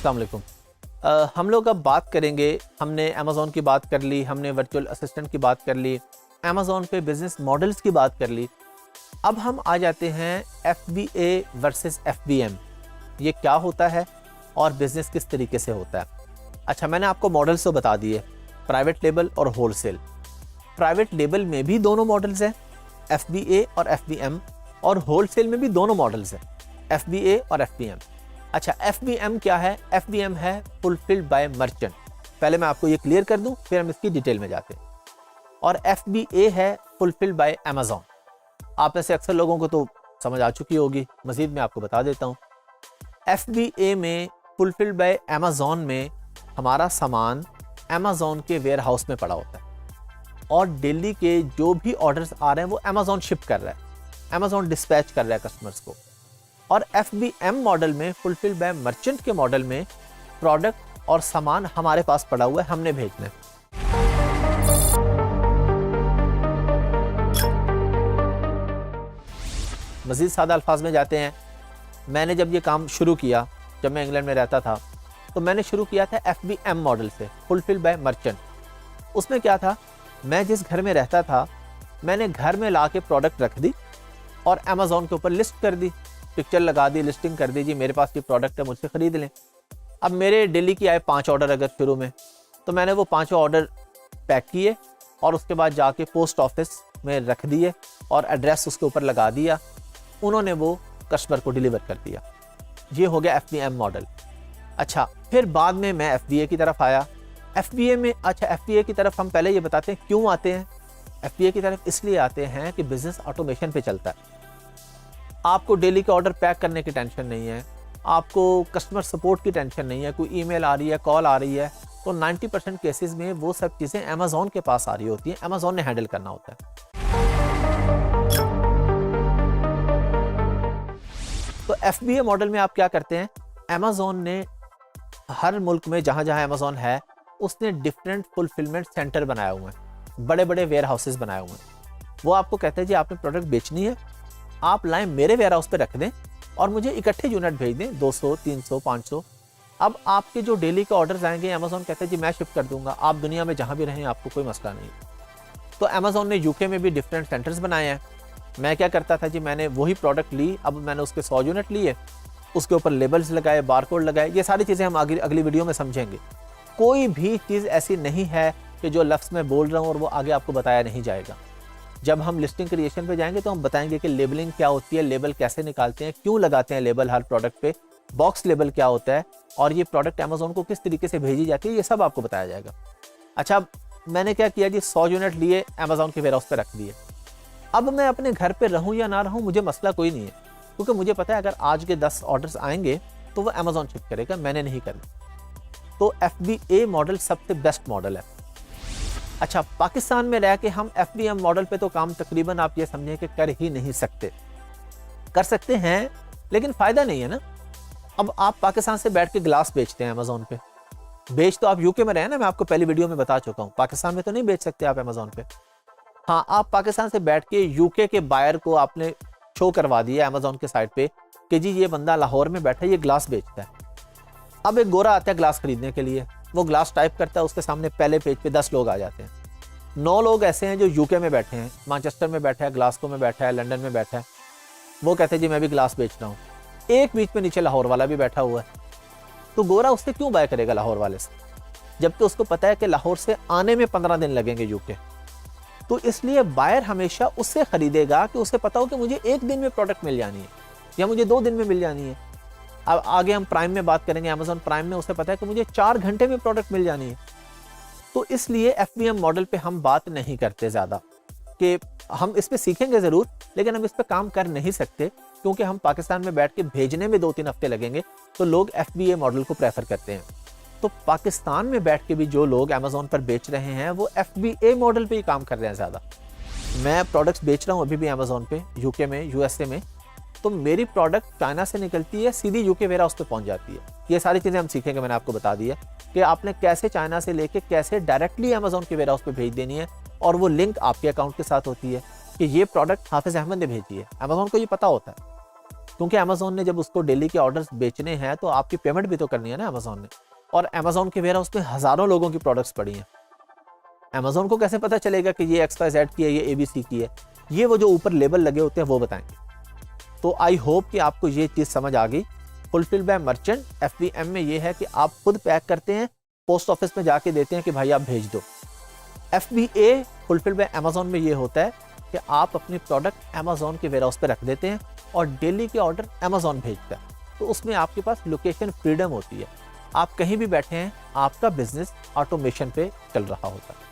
अस्सलाम वालेकुम। हम लोग अब बात करेंगे, हमने अमेज़ॉन की बात कर ली, हमने वर्चुअल असिस्टेंट की बात कर ली, अमेज़ॉन पे बिज़नेस मॉडल्स की बात कर ली। अब हम आ जाते हैं FBA वर्सेस FBM। ये क्या होता है और बिज़नेस किस तरीके से होता है। अच्छा, मैंने आपको मॉडल्स तो बता दिए, प्राइवेट लेबल और होलसेल। प्राइवेट लेबल में भी दोनों मॉडल्स हैं, FBA और FBM, और होलसेल में भी दोनों मॉडल्स हैं, FBA और FBM। अच्छा, FBM क्या है? FBM है फुलफिल्ड बाय मर्चेंट। पहले मैं आपको ये क्लियर कर दूं, फिर हम इसकी डिटेल में जाते हैं। और FBA है फुलफिल्ड बाय अमेज़ॉन। आप में से अक्सर लोगों को तो समझ आ चुकी होगी, मजीद मैं आपको बता देता हूँ। FBA में फुलफिल्ड बाय अमेज़ॉन में हमारा सामान अमेज़ॉन के वेयर हाउस में पड़ा होता है और दिल्ली के जो भी ऑर्डर्स आ रहे हैं वो अमेज़ॉन शिप कर रहा है, अमेज़ॉन डिस्पैच कर रहा है कस्टमर्स को। और FBM मॉडल में, फुलफिल बाय मर्चेंट के मॉडल में, प्रोडक्ट और सामान हमारे पास पड़ा हुआ है, हमने भेजना है। मज़ीद सादा अल्फाज में जाते हैं। मैंने जब ये काम शुरू किया, जब मैं इंग्लैंड में रहता था, तो मैंने शुरू किया था FBM मॉडल से, फुलफिल बाय मर्चेंट। उसमें क्या था, मैं जिस घर में रहता था, मैंने घर में ला के प्रोडक्ट रख दी और अमेज़ॉन के ऊपर लिस्ट कर दी, पिक्चर लगा दी, लिस्टिंग कर दी, जी मेरे पास ये प्रोडक्ट है, मुझसे ख़रीद लें। अब मेरे दिल्ली की आए 5 ऑर्डर अगर शुरू में, तो मैंने वो 5 ऑर्डर पैक किए और उसके बाद जाके पोस्ट ऑफिस में रख दिए और एड्रेस उसके ऊपर लगा दिया, उन्होंने वो कस्टमर को डिलीवर कर दिया। ये हो गया FBM मॉडल। अच्छा, फिर बाद में मैं FBA की तरफ आया। FBA में, अच्छा FBA की तरफ हम पहले ये बताते हैं क्यों आते हैं। FBA की तरफ इसलिए आते हैं कि बिज़नेस ऑटोमेशन पे चलता है। आपको डेली के ऑर्डर पैक करने की टेंशन नहीं है, आपको कस्टमर सपोर्ट की टेंशन नहीं है, कोई ईमेल आ रही है, कॉल आ रही है, तो 90% केसेस में वो सब चीज़ें अमेज़ॉन के पास आ रही होती हैं, अमेज़ॉन ने हैंडल करना होता है। तो FBA मॉडल में आप क्या करते हैं, अमेज़ॉन ने हर मुल्क में जहाँ जहाँ अमेज़ॉन है, उसने डिफरेंट फुलफिलमेंट सेंटर बनाए हुए हैं, बड़े बड़े वेयर हाउसेज बनाए हुए हैं। वो आपको कहते हैं जी आपने प्रोडक्ट बेचनी है, आप लाएं मेरे वेयर हाउस पे रख दें और मुझे इकट्ठे यूनिट भेज दें, 200, 300, 500। अब आपके जो डेली के ऑर्डर्स आएंगे, अमेज़ॉन कहते हैं जी मैं शिप कर दूंगा, आप दुनिया में जहां भी रहें आपको कोई मसला नहीं। तो अमेज़ॉन ने UK में भी डिफरेंट सेंटर्स बनाए हैं। मैं क्या करता था जी, मैंने वही प्रोडक्ट ली, अब मैंने उसके 100 यूनिट लिए, उसके ऊपर लेबल्स लगाए, बारकोड लगाए। ये सारी चीज़ें हम अगली वीडियो में समझेंगे। कोई भी चीज़ ऐसी नहीं है कि जो लफ्ज़ में बोल रहा हूँ और वो आगे आपको बताया नहीं जाएगा। जब हम लिस्टिंग क्रिएशन पे जाएंगे तो हम बताएंगे कि लेबलिंग क्या होती है, लेबल कैसे निकालते हैं, क्यों लगाते हैं लेबल हर प्रोडक्ट पे, बॉक्स लेबल क्या होता है और ये प्रोडक्ट अमेज़ॉन को किस तरीके से भेजी जाती है, ये सब आपको बताया जाएगा। अच्छा, मैंने क्या किया जी, 100 यूनिट लिए, अमेज़ॉन के वेयर हाउस पे रख दिए। अब मैं अपने घर पे रहूँ या ना रहूँ, मुझे मसला कोई नहीं है, क्योंकि मुझे पता है अगर आज के 10 ऑर्डर्स आएंगे तो वो अमेज़ॉन शिप करेगा, मैंने नहीं करना। तो FBA मॉडल सबसे बेस्ट मॉडल है। अच्छा, पाकिस्तान में रह के हम FBM मॉडल पे तो काम तकरीबन आप ये समझें कि कर ही नहीं सकते। कर सकते हैं लेकिन फ़ायदा नहीं है ना। अब आप पाकिस्तान से बैठ के ग्लास बेचते हैं अमेज़ॉन पे, बेच तो आप UK में रहे ना, मैं आपको पहली वीडियो में बता चुका हूँ। पाकिस्तान में तो नहीं बेच सकते आप अमेज़ॉन पे। हाँ, आप पाकिस्तान से बैठ के UK के बायर को आपने शो करवा दिया अमेज़ॉन के साइट पे कि जी ये बंदा लाहौर में बैठा है, ये ग्लास बेचता है। अब एक गोरा आता है ग्लास खरीदने के लिए, वो ग्लास टाइप करता है, उसके सामने पहले पेज पे 10 लोग आ जाते हैं। 9 लोग ऐसे हैं जो UK में बैठे हैं, मैनचेस्टर में बैठा है, ग्लासगो में बैठा है, लंदन में बैठा है। वो कहते हैं जी मैं भी ग्लास बेच रहा हूँ। एक बीच में नीचे लाहौर वाला भी बैठा हुआ है। तो गोरा उससे क्यों बाय करेगा लाहौर वाले से, जबकि उसको पता है कि लाहौर से आने में 15 दिन लगेंगे UK। तो इसलिए बायर हमेशा उससे खरीदेगा कि उसे पता हो कि मुझे 1 दिन में प्रोडक्ट मिल जानी है या मुझे 2 दिन में मिल जानी है। अब आगे हम प्राइम में बात करेंगे, अमेज़ॉन प्राइम में उसे पता है कि मुझे 4 घंटे में प्रोडक्ट मिल जानी है। तो इसलिए FBM मॉडल पे हम बात नहीं करते ज़्यादा, कि हम इस पे सीखेंगे ज़रूर लेकिन हम इस पे काम कर नहीं सकते, क्योंकि हम पाकिस्तान में बैठ के भेजने में 2-3 हफ्ते लगेंगे। तो लोग FBA मॉडल को प्रेफर करते हैं। तो पाकिस्तान में बैठ के भी जो लोग अमेज़ॉन पर बेच रहे हैं वो FBA मॉडल पे ही काम कर रहे हैं ज़्यादा। मैं प्रोडक्ट्स बेच रहा हूँ अभी भी अमेज़ॉन पे, UK में, USA में। तो मेरी प्रोडक्ट चाइना से निकलती है, सीधी UK वेयर हाउस पे पहुंच जाती है। ये सारी चीज़ें हम सीखेंगे। मैंने आपको बता दिया कि आपने कैसे चाइना से लेके कैसे डायरेक्टली अमेज़ॉन के वेयर हाउस पे भेज देनी है, और वो लिंक आपके अकाउंट के साथ होती है कि ये प्रोडक्ट हाफिज़ अहमद ने भेजी है। अमेज़ॉन को ये पता होता है। क्योंकि अमेजोन ने जब उसको डेली के ऑर्डर्स बेचने हैं तो आपकी पेमेंट भी तो करनी है ना अमेजोन ने। और अमेजोन के वेयर हाउस में हज़ारों लोगों की प्रोडक्ट्स पड़ी हैं। अमेजोन को कैसे पता चलेगा कि ये XYZ की है, ये ABC की है? ये वो जो ऊपर लेबल लगे होते हैं वो बताएंगे। तो आई होप कि आपको ये चीज़ समझ आ गई। फुलफिल बाय मर्चेंट FBM में ये है कि आप खुद पैक करते हैं, पोस्ट ऑफिस में जाके देते हैं कि भाई आप भेज दो। FBA फुलफिल बाय अमेजोन में ये होता है कि आप अपनी प्रोडक्ट अमेजोन के वेयर हाउस पे रख देते हैं और डेली के ऑर्डर अमेजोन भेजता है। तो उसमें आपके पास लोकेशन फ्रीडम होती है, आप कहीं भी बैठे हैं, आपका बिजनेस ऑटोमेशन पे चल रहा होता है।